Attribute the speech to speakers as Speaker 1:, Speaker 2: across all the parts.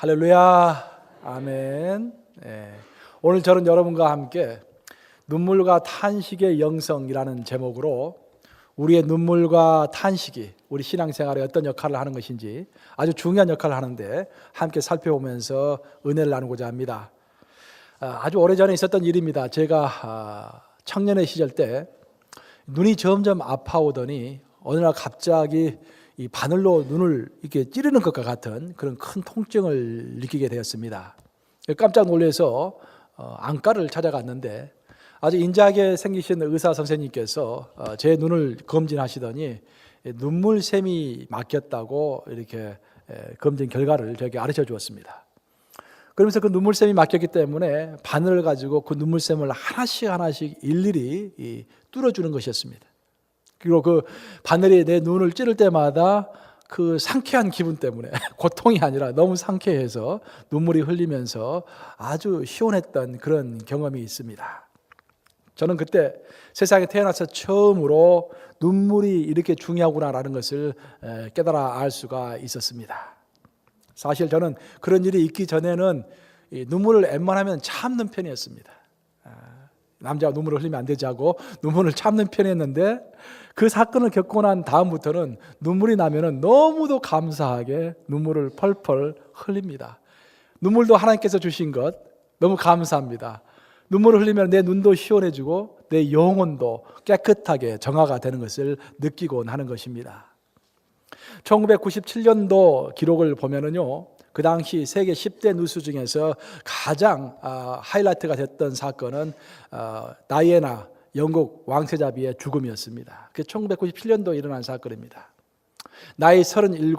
Speaker 1: 할렐루야, 아멘. 오늘 저는 여러분과 함께 눈물과 탄식의 영성이라는 제목으로 우리의 눈물과 탄식이 우리 신앙생활에 어떤 역할을 하는 것인지 아주 중요한 역할을 하는데 함께 살펴보면서 은혜를 나누고자 합니다. 아주 오래전에 있었던 일입니다. 제가 청년의 시절 때 눈이 점점 아파오더니 어느 날 갑자기 이 바늘로 눈을 이렇게 찌르는 것과 같은 그런 큰 통증을 느끼게 되었습니다. 깜짝 놀라서 안과를 찾아갔는데 아주 인자하게 생기신 의사 선생님께서 제 눈을 검진하시더니 눈물샘이 막혔다고 이렇게 검진 결과를 저에게 알려줘 주었습니다. 그러면서 그 눈물샘이 막혔기 때문에 바늘을 가지고 그 눈물샘을 하나씩 일일이 뚫어주는 것이었습니다. 그리고 그 바늘이 내 눈을 찌를 때마다 그 상쾌한 기분 때문에 고통이 아니라 너무 상쾌해서 눈물이 흘리면서 아주 시원했던 그런 경험이 있습니다. 저는 그때 세상에 태어나서 처음으로 눈물이 이렇게 중요하구나라는 것을 깨달아 알 수가 있었습니다. 사실 저는 그런 일이 있기 전에는 눈물을 웬만하면 참는 편이었습니다. 남자가 눈물을 흘리면 안 되지 하고 눈물을 참는 편이었는데 그 사건을 겪고 난 다음부터는 눈물이 나면은 너무도 감사하게 눈물을 펄펄 흘립니다. 눈물도 하나님께서 주신 것 너무 감사합니다. 눈물을 흘리면 내 눈도 시원해지고 내 영혼도 깨끗하게 정화가 되는 것을 느끼곤 하는 것입니다. 1997년도 기록을 보면은요, 그 당시 세계 10대 뉴스 중에서 가장 하이라이트가 됐던 사건은 다이애나 영국 왕세자비의 죽음이었습니다. 그게 1997년도에 일어난 사건입니다. 나이 37,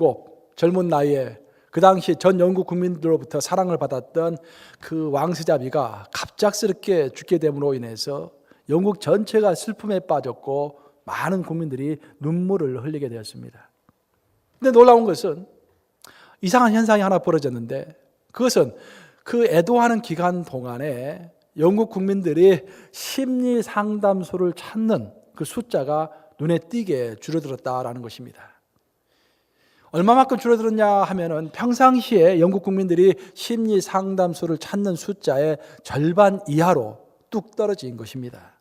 Speaker 1: 젊은 나이에 그 당시 전 영국 국민들로부터 사랑을 받았던 그 왕세자비가 갑작스럽게 죽게 됨으로 인해서 영국 전체가 슬픔에 빠졌고 많은 국민들이 눈물을 흘리게 되었습니다. 근데 놀라운 것은 이상한 현상이 하나 벌어졌는데 그것은 그 애도하는 기간 동안에 영국 국민들이 심리 상담소를 찾는 그 숫자가 눈에 띄게 줄어들었다라는 것입니다. 얼마만큼 줄어들었냐 하면은 평상시에 영국 국민들이 심리 상담소를 찾는 숫자의 절반 이하로 뚝 떨어진 것입니다.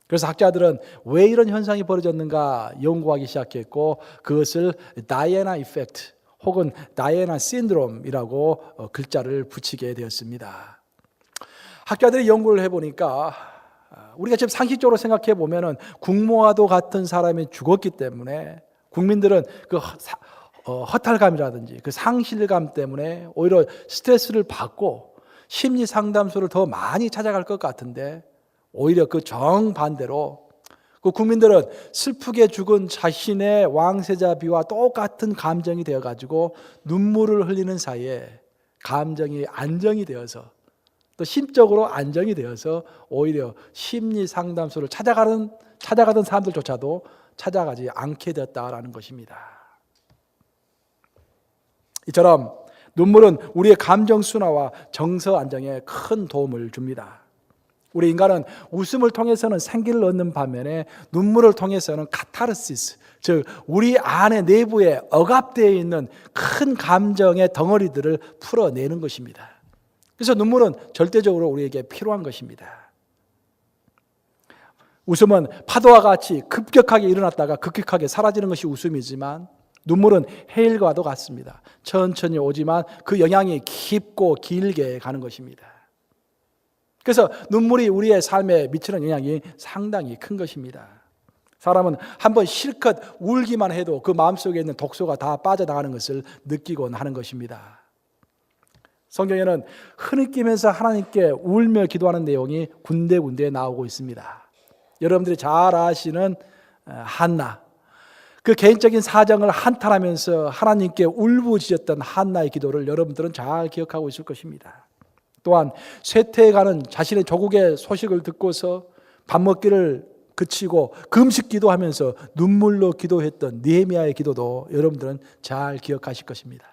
Speaker 1: 그래서 학자들은 왜 이런 현상이 벌어졌는가 연구하기 시작했고 그것을 다이애나 이펙트 혹은 다이애나 신드롬이라고 글자를 붙이게 되었습니다. 학자들이 연구를 해보니까 우리가 지금 상식적으로 생각해 보면은 국모와도 같은 사람이 죽었기 때문에 국민들은 그 허탈감이라든지 그 상실감 때문에 오히려 스트레스를 받고 심리 상담소를 더 많이 찾아갈 것 같은데 오히려 그 정반대로 그 국민들은 슬프게 죽은 자신의 왕세자비와 똑같은 감정이 되어가지고 눈물을 흘리는 사이에 감정이 안정이 되어서 또 심적으로 안정이 되어서 오히려 심리 상담소를 찾아가던 사람들조차도 찾아가지 않게 되었다라는 것입니다. 이처럼 눈물은 우리의 감정 순화와 정서 안정에 큰 도움을 줍니다. 우리 인간은 웃음을 통해서는 생기를 얻는 반면에 눈물을 통해서는 카타르시스, 즉 우리 안에 내부에 억압되어 있는 큰 감정의 덩어리들을 풀어내는 것입니다. 그래서 눈물은 절대적으로 우리에게 필요한 것입니다. 웃음은 파도와 같이 급격하게 일어났다가 급격하게 사라지는 것이 웃음이지만 눈물은 해일과도 같습니다. 천천히 오지만 그 영향이 깊고 길게 가는 것입니다. 그래서 눈물이 우리의 삶에 미치는 영향이 상당히 큰 것입니다. 사람은 한번 실컷 울기만 해도 그 마음속에 있는 독소가 다 빠져나가는 것을 느끼곤 하는 것입니다. 성경에는 흐느끼면서 하나님께 울며 기도하는 내용이 군데군데 나오고 있습니다. 여러분들이 잘 아시는 한나, 그 개인적인 사정을 한탄하면서 하나님께 울부짖었던 한나의 기도를 여러분들은 잘 기억하고 있을 것입니다. 또한 쇠퇴해가는 자신의 조국의 소식을 듣고서 밥 먹기를 그치고 금식 기도하면서 눈물로 기도했던 느헤미야의 기도도 여러분들은 잘 기억하실 것입니다.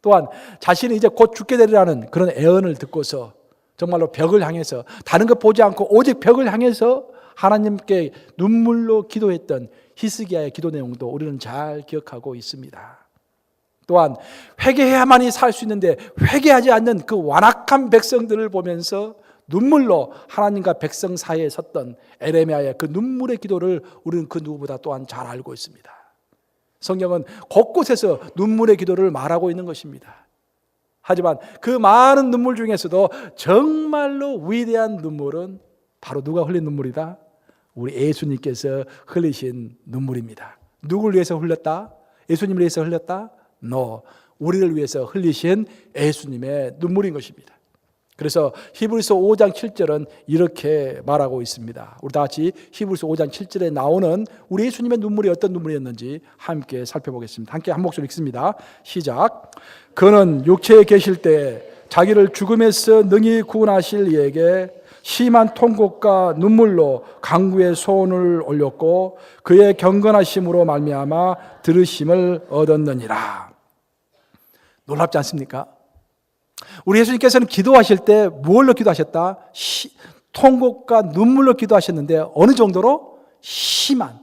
Speaker 1: 또한 자신이 이제 곧 죽게 되리라는 그런 애언을 듣고서 정말로 벽을 향해서 다른 것 보지 않고 오직 벽을 향해서 하나님께 눈물로 기도했던 히스기야의 기도 내용도 우리는 잘 기억하고 있습니다. 또한 회개해야만이 살 수 있는데 회개하지 않는 그 완악한 백성들을 보면서 눈물로 하나님과 백성 사이에 섰던 에레미야의 그 눈물의 기도를 우리는 그 누구보다 또한 잘 알고 있습니다. 성경은 곳곳에서 눈물의 기도를 말하고 있는 것입니다. 하지만 그 많은 눈물 중에서도 정말로 위대한 눈물은 바로 누가 흘린 눈물이다? 우리 예수님께서 흘리신 눈물입니다. 누구를 위해서 흘렸다? 예수님을 위해서 흘렸다? No. 우리를 위해서 흘리신 예수님의 눈물인 것입니다. 그래서 히브리서 5장 7절은 이렇게 말하고 있습니다. 우리 다 같이 히브리서 5장 7절에 나오는 우리 예수님의 눈물이 어떤 눈물이었는지 함께 살펴보겠습니다. 함께 한 목소리 읽습니다. 시작. 그는 육체에 계실 때 자기를 죽음에서 능히 구원하실 이에게 심한 통곡과 눈물로 강구의 소원을 올렸고 그의 경건하심으로 말미암아 들으심을 얻었느니라. 놀랍지 않습니까? 우리 예수님께서는 기도하실 때 무엇로 기도하셨다? 통곡과 눈물로 기도하셨는데 어느 정도로? 심한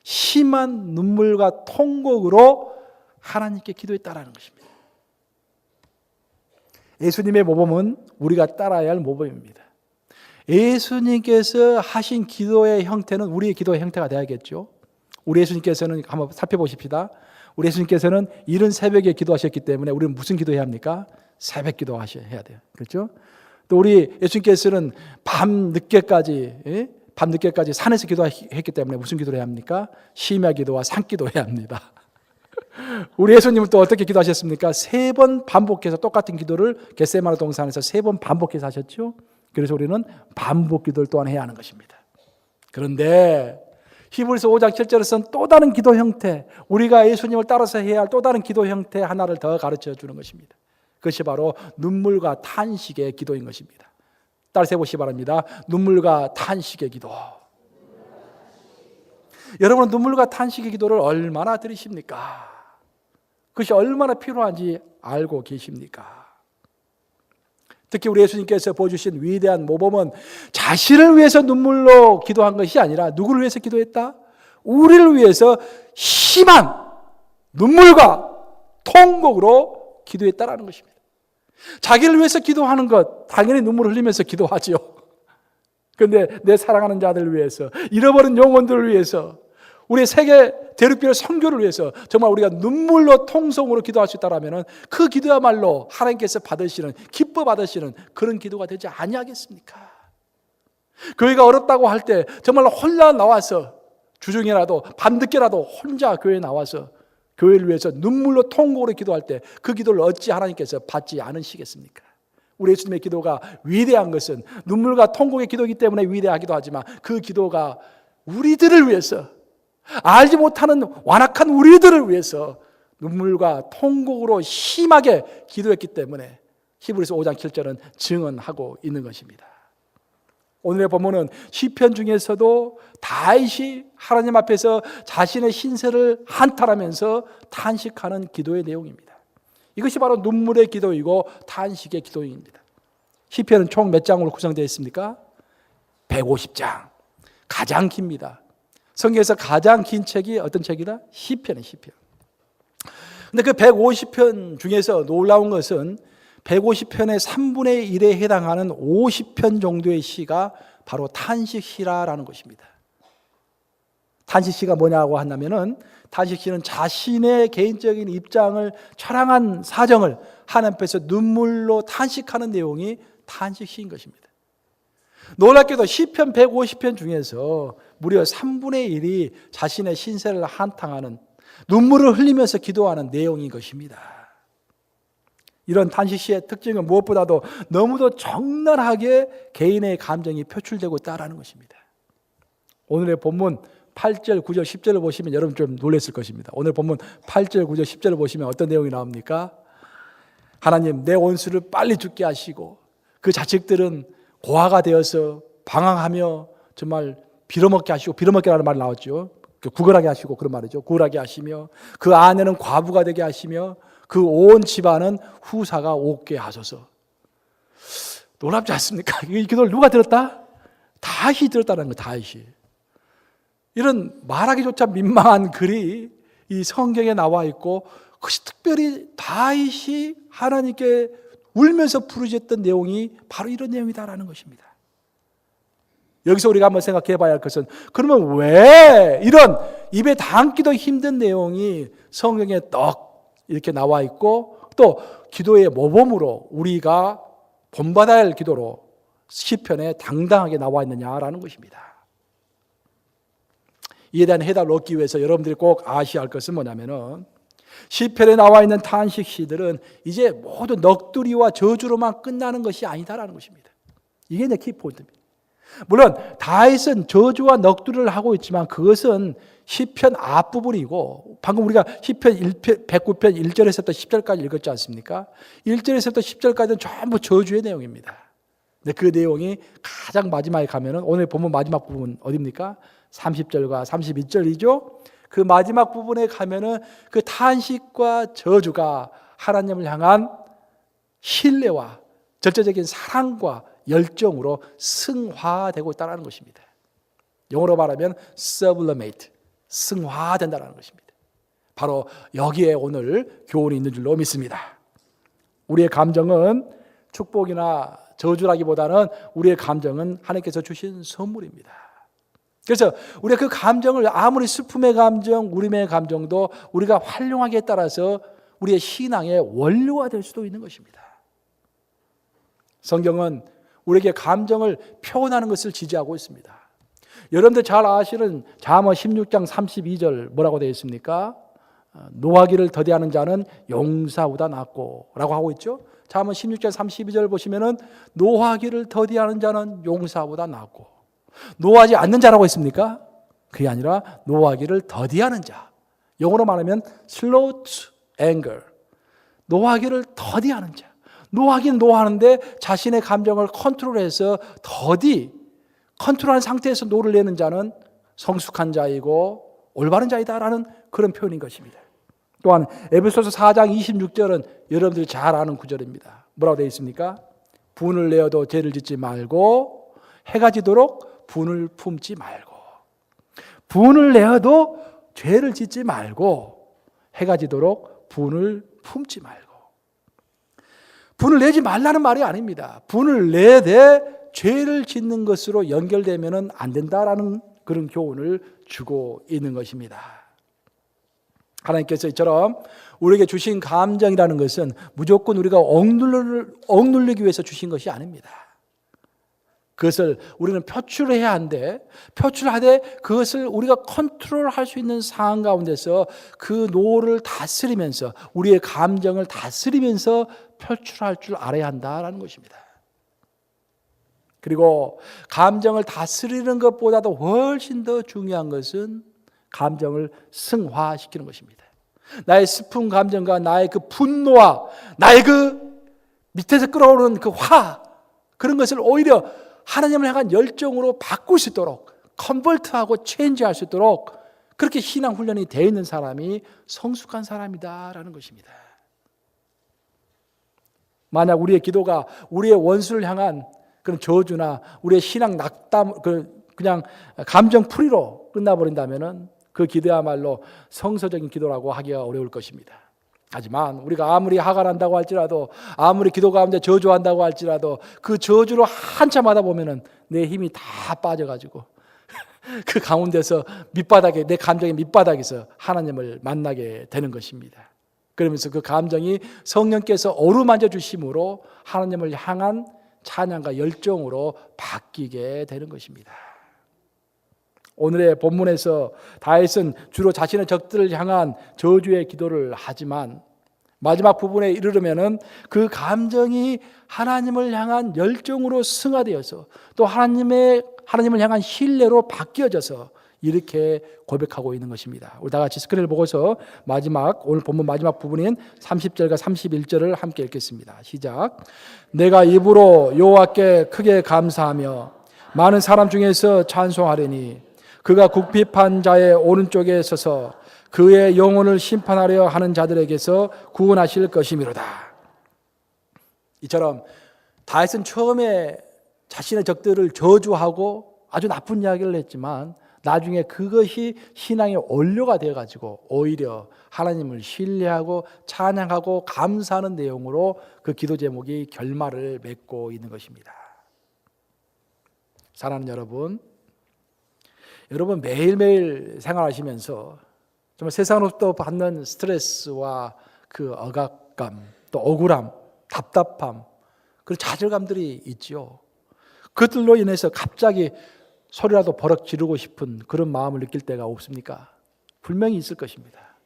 Speaker 1: 눈물과 통곡으로 하나님께 기도했다라는 것입니다. 예수님의 모범은 우리가 따라야 할 모범입니다. 예수님께서 하신 기도의 형태는 우리의 기도의 형태가 되어야겠죠. 우리 예수님께서는 한번 살펴보십시다. 우리 예수님께서는 이른 새벽에 기도하셨기 때문에 우리는 무슨 기도해야 합니까? 새벽 기도하셔야 돼요. 그렇죠? 또 우리 예수님께서는 밤 늦게까지 산에서 기도했기 때문에 무슨 기도를 해야 합니까? 심야 기도와 산 기도해야 합니다. 우리 예수님은 또 어떻게 기도하셨습니까? 3번 반복해서 똑같은 기도를 겟세마네 동산에서 3번 반복해서 하셨죠. 그래서 우리는 반복 기도를 또한 해야 하는 것입니다. 그런데 히브리서 5장 7절에서는 또 다른 기도 형태, 우리가 예수님을 따라서 해야 할 또 다른 기도 형태 하나를 더 가르쳐 주는 것입니다. 그것이 바로 눈물과 탄식의 기도인 것입니다. 따라서 해보시기 바랍니다. 눈물과 탄식의 기도. 여러분은 눈물과 탄식의 기도를 얼마나 드리십니까? 그것이 얼마나 필요한지 알고 계십니까? 특히 우리 예수님께서 보여주신 위대한 모범은 자신을 위해서 눈물로 기도한 것이 아니라 누구를 위해서 기도했다? 우리를 위해서 심한 눈물과 통곡으로 기도했다라는 것입니다. 자기를 위해서 기도하는 것 당연히 눈물을 흘리면서 기도하죠. 그런데 내 사랑하는 자들을 위해서, 잃어버린 영혼들을 위해서, 우리 세계 대륙별 선교를 위해서 정말 우리가 눈물로 통성으로 기도할 수 있다면 그 기도야말로 하나님께서 받으시는, 기뻐 받으시는 그런 기도가 되지 아니하겠습니까? 교회가 어렵다고 할 때 정말로 혼자 나와서 주중이라도 밤늦게라도 혼자 교회에 나와서 교회를 위해서 눈물로 통곡으로 기도할 때 그 기도를 어찌 하나님께서 받지 않으시겠습니까? 우리 예수님의 기도가 위대한 것은 눈물과 통곡의 기도이기 때문에 위대하기도 하지만 그 기도가 우리들을 위해서, 알지 못하는 완악한 우리들을 위해서 눈물과 통곡으로 심하게 기도했기 때문에 히브리서 5장 7절은 증언하고 있는 것입니다. 오늘의 본문은 시편 중에서도 다윗이 하나님 앞에서 자신의 신세를 한탄하면서 탄식하는 기도의 내용입니다. 이것이 바로 눈물의 기도이고 탄식의 기도입니다. 시편은 총 몇 장으로 구성되어 있습니까? 150장. 가장 깁니다. 성경에서 가장 긴 책이 어떤 책이다? 시편이에요, 시편. 근데 그 150편 중에서 놀라운 것은 150편의 3분의 1에 해당하는 50편 정도의 시가 바로 탄식시라는 것입니다. 탄식시가 뭐냐고 한다면은 탄식시는 자신의 개인적인 입장을 철학한 사정을 하나님 앞에서 눈물로 탄식하는 내용이 탄식시인 것입니다. 놀랍게도 시편 150편 중에서 무려 3분의 1이 자신의 신세를 한탄하는, 눈물을 흘리면서 기도하는 내용인 것입니다. 이런 탄식시의 특징은 무엇보다도 너무도 적나라하게 개인의 감정이 표출되고 있다는 것입니다. 오늘의 본문 8절, 9절, 10절을 보시면 여러분 좀 놀랐을 것입니다. 오늘 본문 8절, 9절, 10절을 보시면 어떤 내용이 나옵니까? 하나님, 내 원수를 빨리 죽게 하시고 그 자식들은 고아가 되어서 방황하며 정말 빌어먹게 하시고, 빌어먹게라는 말이 나왔죠. 구걸하게 하시고, 그런 말이죠. 구걸하게 하시며 그 아내는 과부가 되게 하시며 그 온 집안은 후사가 없게 하소서. 놀랍지 않습니까? 이 기도를 누가 들었다? 다윗이 들었다는 거예요. 다윗이. 이런 말하기조차 민망한 글이 이 성경에 나와 있고 그것이 특별히 다윗이 하나님께 울면서 부르짖었던 내용이 바로 이런 내용이다라는 것입니다. 여기서 우리가 한번 생각해 봐야 할 것은, 그러면 왜 이런 입에 담기도 힘든 내용이 성경에 떡 이렇게 나와 있고, 또 기도의 모범으로 우리가 본받아야 할 기도로 시편에 당당하게 나와 있느냐라는 것입니다. 이에 대한 해답을 얻기 위해서 여러분들이 꼭 아셔야 할 것은 뭐냐면은, 시편에 나와 있는 탄식 시들은 이제 모두 넋두리와 저주로만 끝나는 것이 아니다라는 것입니다. 이게 내 키포인트입니다. 물론 다윗은 저주와 넋두리를 하고 있지만 그것은 시편 앞부분이고, 방금 우리가 시편 109편 1절에서부터 10절까지 읽었지 않습니까? 1절에서부터 10절까지는 전부 저주의 내용입니다. 근데 그 내용이 가장 마지막에 가면은, 오늘 본문 마지막 부분 어디입니까? 30절과 32절이죠. 그 마지막 부분에 가면은 그 탄식과 저주가 하나님을 향한 신뢰와 절대적인 사랑과 열정으로 승화되고 있다는 것입니다. 영어로 말하면 sublimate, 승화된다는 것입니다. 바로 여기에 오늘 교훈이 있는 줄로 믿습니다. 우리의 감정은 축복이나 저주라기보다는 우리의 감정은 하나님께서 주신 선물입니다. 그래서 우리가 그 감정을, 아무리 슬픔의 감정, 울음의 감정도 우리가 활용하기에 따라서 우리의 신앙의 원료가 될 수도 있는 것입니다. 성경은 우리에게 감정을 표현하는 것을 지지하고 있습니다. 여러분들 잘 아시는 잠언 16장 32절 뭐라고 되어 있습니까? 노하기를 더디하는 자는 용사보다 낫고 라고 하고 있죠. 잠언 16장 32절 보시면은 노하기를 더디하는 자는 용사보다 낫고, 노하지 않는 자라고 했습니까? 그게 아니라 노하기를 더디하는 자, 영어로 말하면 slow to anger, 노하기를 더디하는 자. 노하긴 노하는데 자신의 감정을 컨트롤해서 컨트롤한 상태에서 노를 내는 자는 성숙한 자이고 올바른 자이다라는 그런 표현인 것입니다. 또한 에베소서 4장 26절은 여러분들이 잘 아는 구절입니다. 뭐라고 되어 있습니까? 분을 내어도 죄를 짓지 말고 해가 지도록 분을 품지 말고. 분을 내어도 죄를 짓지 말고 해가 지도록 분을 품지 말고. 분을 내지 말라는 말이 아닙니다. 분을 내되 죄를 짓는 것으로 연결되면 안 된다라는 그런 교훈을 주고 있는 것입니다. 하나님께서 이처럼 우리에게 주신 감정이라는 것은 무조건 우리가 억누르기 위해서 주신 것이 아닙니다. 그것을 우리는 표출해야 하는데, 표출하되 그것을 우리가 컨트롤할 수 있는 상황 가운데서 그 노를 다스리면서, 우리의 감정을 다스리면서 표출할 줄 알아야 한다라는 것입니다. 그리고 감정을 다스리는 것보다도 훨씬 더 중요한 것은 감정을 승화시키는 것입니다. 나의 슬픈 감정과 나의 그 분노와 나의 그 밑에서 끓어오르는 그 화, 그런 것을 오히려 하나님을 향한 열정으로 바꿀 수 있도록, 컨버트하고 체인지할 수 있도록 그렇게 신앙 훈련이 되어 있는 사람이 성숙한 사람이다라는 것입니다. 만약 우리의 기도가 우리의 원수를 향한 그런 저주나 우리의 신앙 낙담, 그냥 감정 풀이로 끝나버린다면은 그 기도야말로 성서적인 기도라고 하기가 어려울 것입니다. 하지만 우리가 아무리 화가 난다고 할지라도, 아무리 기도 가운데 저주한다고 할지라도 그 저주로 한참 하다 보면은 내 힘이 다 빠져가지고 그 가운데서 밑바닥에, 내 감정의 밑바닥에서 하나님을 만나게 되는 것입니다. 그러면서 그 감정이 성령께서 어루만져 주심으로 하나님을 향한 찬양과 열정으로 바뀌게 되는 것입니다. 오늘의 본문에서 다윗은 주로 자신의 적들을 향한 저주의 기도를 하지만 마지막 부분에 이르르면은 그 감정이 하나님을 향한 열정으로 승화되어서 또 하나님을 향한 신뢰로 바뀌어져서 이렇게 고백하고 있는 것입니다. 우리 다 같이 스크린을 보고서 오늘 본문 마지막 부분인 30절과 31절을 함께 읽겠습니다. 시작. 내가 입으로 여호와께 크게 감사하며 많은 사람 중에서 찬송하리니 그가 궁핍한 자의 오른쪽에 서서 그의 영혼을 심판하려 하는 자들에게서 구원하실 것이미로다. 이처럼 다윗은 처음에 자신의 적들을 저주하고 아주 나쁜 이야기를 했지만 나중에 그것이 신앙의 원료가 되어가지고 오히려 하나님을 신뢰하고 찬양하고 감사하는 내용으로 그 기도 제목이 결말을 맺고 있는 것입니다. 사랑하는 여러분 매일매일 생활하시면서 정말 세상으로부터 받는 스트레스와 그 억압감, 또 억울함, 답답함, 그런 좌절감들이 있죠. 그것들로 인해서 갑자기 소리라도 버럭 지르고 싶은 그런 마음을 느낄 때가 없습니까? 분명히 있을 것입니다.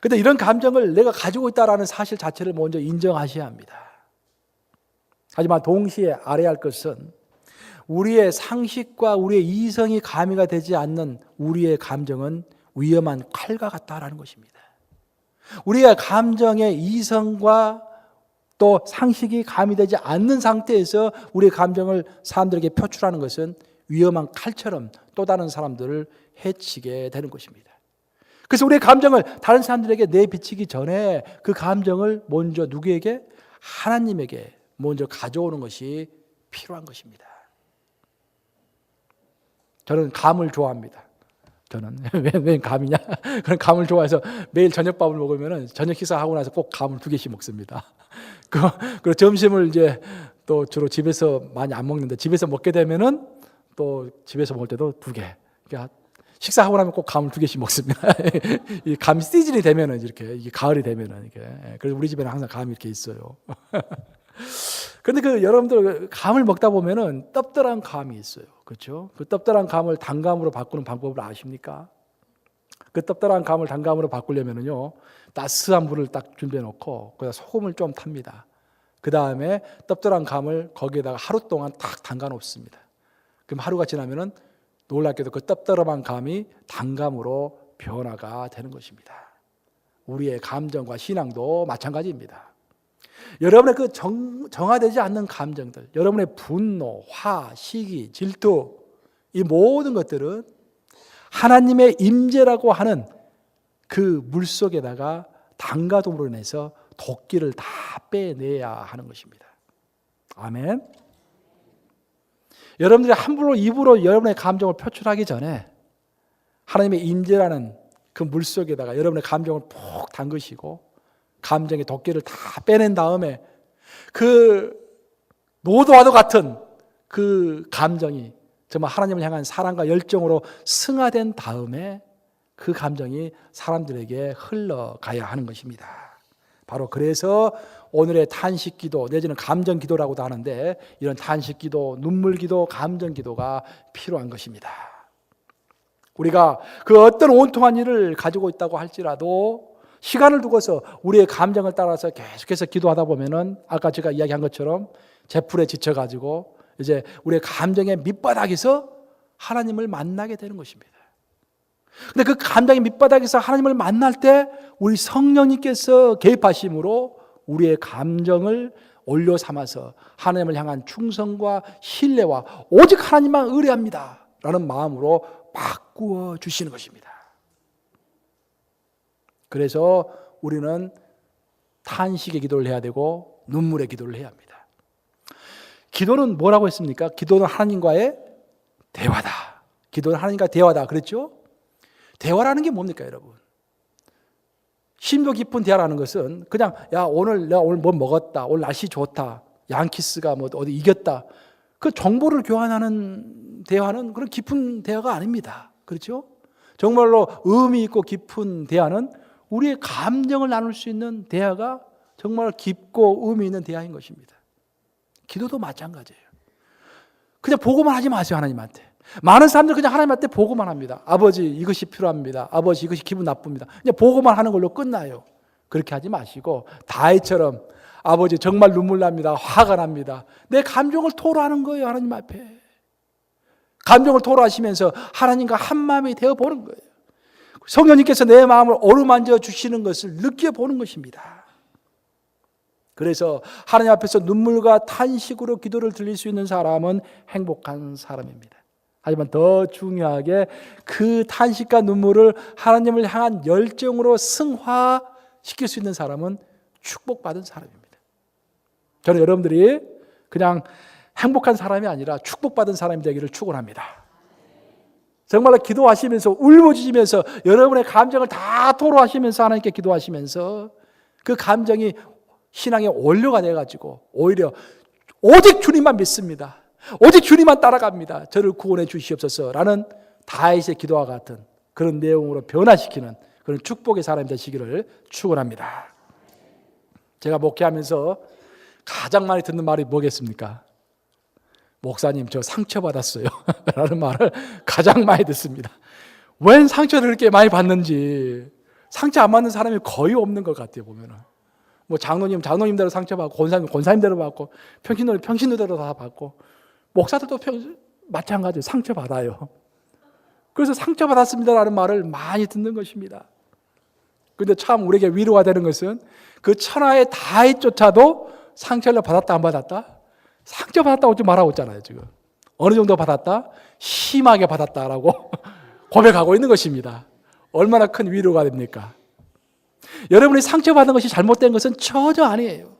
Speaker 1: 그런데 이런 감정을 내가 가지고 있다는 사실 자체를 먼저 인정하셔야 합니다. 하지만 동시에 알아야 할 것은 우리의 상식과 우리의 이성이 가미가 되지 않는 우리의 감정은 위험한 칼과 같다라는 것입니다. 우리의 감정의 이성과 또 상식이 가미되지 않는 상태에서 우리의 감정을 사람들에게 표출하는 것은 위험한 칼처럼 또 다른 사람들을 해치게 되는 것입니다. 그래서 우리의 감정을 다른 사람들에게 내비치기 전에 그 감정을 먼저 누구에게? 하나님에게 먼저 가져오는 것이 필요한 것입니다. 저는 감을 좋아합니다. 저는 왜 감이냐? 그런 감을 좋아해서 매일 저녁밥을 먹으면 저녁 식사하고 나서 꼭 감을 2개씩 먹습니다. 그리고 점심을 이제 또 주로 집에서 많이 안 먹는데 집에서 먹게 되면은 또 집에서 먹을 때도 2개. 그러니까 식사하고 나면 꼭 감을 2개씩 먹습니다. 이 감 시즌이 되면은 이렇게 이게 가을이 되면은 이렇게. 그래서 우리 집에는 항상 감이 이렇게 있어요. 그런데 여러분들 감을 먹다 보면은 떡들한 감이 있어요. 그렇죠? 그 떡들한 감을 단감으로 바꾸는 방법을 아십니까? 그 떡들한 감을 단감으로 바꾸려면은요, 따스한 물을 딱 준비해 놓고 거기다 소금을 좀 탑니다. 그 다음에 떡들한 감을 거기에다가 하루 동안 딱 담가 놓습니다. 그럼 하루가 지나면은 놀랍게도 그 떡들한 감이 단감으로 변화가 되는 것입니다. 우리의 감정과 신앙도 마찬가지입니다. 여러분의 그 정화되지 않는 감정들, 여러분의 분노, 화, 시기, 질투, 이 모든 것들은 하나님의 임재라고 하는 그 물속에다가 담가둠으로 인해서 도끼를 다 빼내야 하는 것입니다. 아멘. 여러분들이 함부로 입으로 여러분의 감정을 표출하기 전에 하나님의 임재라는 그 물속에다가 여러분의 감정을 푹 담그시고 감정의 도끼를 다 빼낸 다음에 그 노도와도 같은 그 감정이 정말 하나님을 향한 사랑과 열정으로 승화된 다음에 그 감정이 사람들에게 흘러가야 하는 것입니다. 바로 그래서 오늘의 탄식기도 내지는 감정기도라고도 하는데 이런 탄식기도, 눈물기도, 감정기도가 필요한 것입니다. 우리가 그 어떤 온통한 일을 가지고 있다고 할지라도 시간을 두고서 우리의 감정을 따라서 계속해서 기도하다 보면은 아까 제가 이야기한 것처럼 제풀에 지쳐가지고 이제 우리의 감정의 밑바닥에서 하나님을 만나게 되는 것입니다. 근데 그 감정의 밑바닥에서 하나님을 만날 때 우리 성령님께서 개입하심으로 우리의 감정을 올려 삼아서 하나님을 향한 충성과 신뢰와 오직 하나님만 의뢰합니다 라는 마음으로 바꾸어 주시는 것입니다. 그래서 우리는 탄식의 기도를 해야 되고 눈물의 기도를 해야 합니다. 기도는 뭐라고 했습니까? 기도는 하나님과의 대화다. 기도는 하나님과 대화다. 그랬죠? 대화라는 게 뭡니까, 여러분? 심도 깊은 대화라는 것은 그냥 내가 오늘 뭐 먹었다. 오늘 날씨 좋다. 양키스가 뭐 어디 이겼다. 그 정보를 교환하는 대화는 그런 깊은 대화가 아닙니다. 그렇죠? 정말로 의미 있고 깊은 대화는 우리의 감정을 나눌 수 있는 대화가 정말 깊고 의미 있는 대화인 것입니다. 기도도 마찬가지예요. 그냥 보고만 하지 마세요, 하나님한테. 많은 사람들 그냥 하나님한테 보고만 합니다. 아버지 이것이 필요합니다. 아버지 이것이 기분 나쁩니다. 그냥 보고만 하는 걸로 끝나요. 그렇게 하지 마시고 다윗처럼 아버지 정말 눈물 납니다. 화가 납니다. 내 감정을 토로하는 거예요, 하나님 앞에. 감정을 토로하시면서 하나님과 한 마음이 되어보는 거예요. 성령님께서 내 마음을 어루만져 주시는 것을 느껴보는 것입니다. 그래서 하나님 앞에서 눈물과 탄식으로 기도를 드릴 수 있는 사람은 행복한 사람입니다. 하지만 더 중요하게 그 탄식과 눈물을 하나님을 향한 열정으로 승화시킬 수 있는 사람은 축복받은 사람입니다. 저는 여러분들이 그냥 행복한 사람이 아니라 축복받은 사람이 되기를 축원합니다. 정말로 기도하시면서 울부짖으면서 여러분의 감정을 다 토로하시면서 하나님께 기도하시면서 그 감정이 신앙의 원료가 돼가지고 오히려 오직 주님만 믿습니다. 오직 주님만 따라갑니다. 저를 구원해 주시옵소서라는 다윗의 기도와 같은 그런 내용으로 변화시키는 그런 축복의 사람이 되시기를 축원합니다. 제가 목회하면서 가장 많이 듣는 말이 뭐겠습니까? 목사님, 저 상처받았어요 라는 말을 가장 많이 듣습니다. 웬 상처를 그렇게 많이 받는지. 상처 안 받는 사람이 거의 없는 것 같아요. 보면은 뭐 장로님대로 상처받고, 권사님대로 받고, 평신도대로 다 받고, 목사들도 마찬가지로 상처받아요. 그래서 상처받았습니다라는 말을 많이 듣는 것입니다. 그런데 참 우리에게 위로가 되는 것은 그 천하의 다윗조차도 상처를 받았다 안 받았다? 상처받았다고 좀 말하고 있잖아요. 지금 어느 정도 받았다? 심하게 받았다라고 고백하고 있는 것입니다. 얼마나 큰 위로가 됩니까? 여러분이 상처받은 것이 잘못된 것은 전혀 아니에요.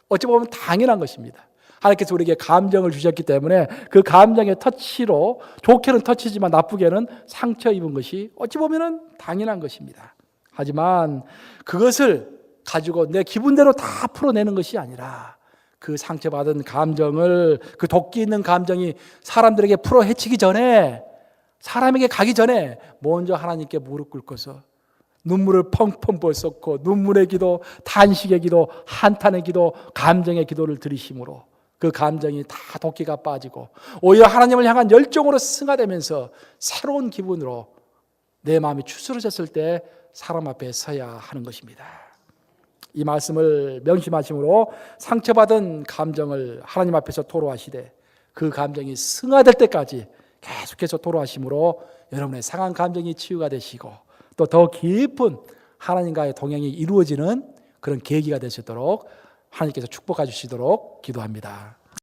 Speaker 1: 어찌 보면 당연한 것입니다. 하나님께서 우리에게 감정을 주셨기 때문에 그 감정의 터치로, 좋게는 터치지만 나쁘게는 상처 입은 것이 어찌 보면 당연한 것입니다. 하지만 그것을 가지고 내 기분대로 다 풀어내는 것이 아니라 그 상처받은 감정을, 그 도끼 있는 감정이 사람들에게 풀어 헤치기 전에, 사람에게 가기 전에 먼저 하나님께 무릎 꿇고서 눈물을 펑펑 쏟고 눈물의 기도, 탄식의 기도, 한탄의 기도, 감정의 기도를 들이심으로 그 감정이 다 도끼가 빠지고 오히려 하나님을 향한 열정으로 승화되면서 새로운 기분으로 내 마음이 추스러졌을 때 사람 앞에 서야 하는 것입니다. 이 말씀을 명심하심으로 상처받은 감정을 하나님 앞에서 토로하시되 그 감정이 승화될 때까지 계속해서 토로하심으로 여러분의 상한 감정이 치유가 되시고 또 더 깊은 하나님과의 동행이 이루어지는 그런 계기가 되시도록 하나님께서 축복해 주시도록 기도합니다.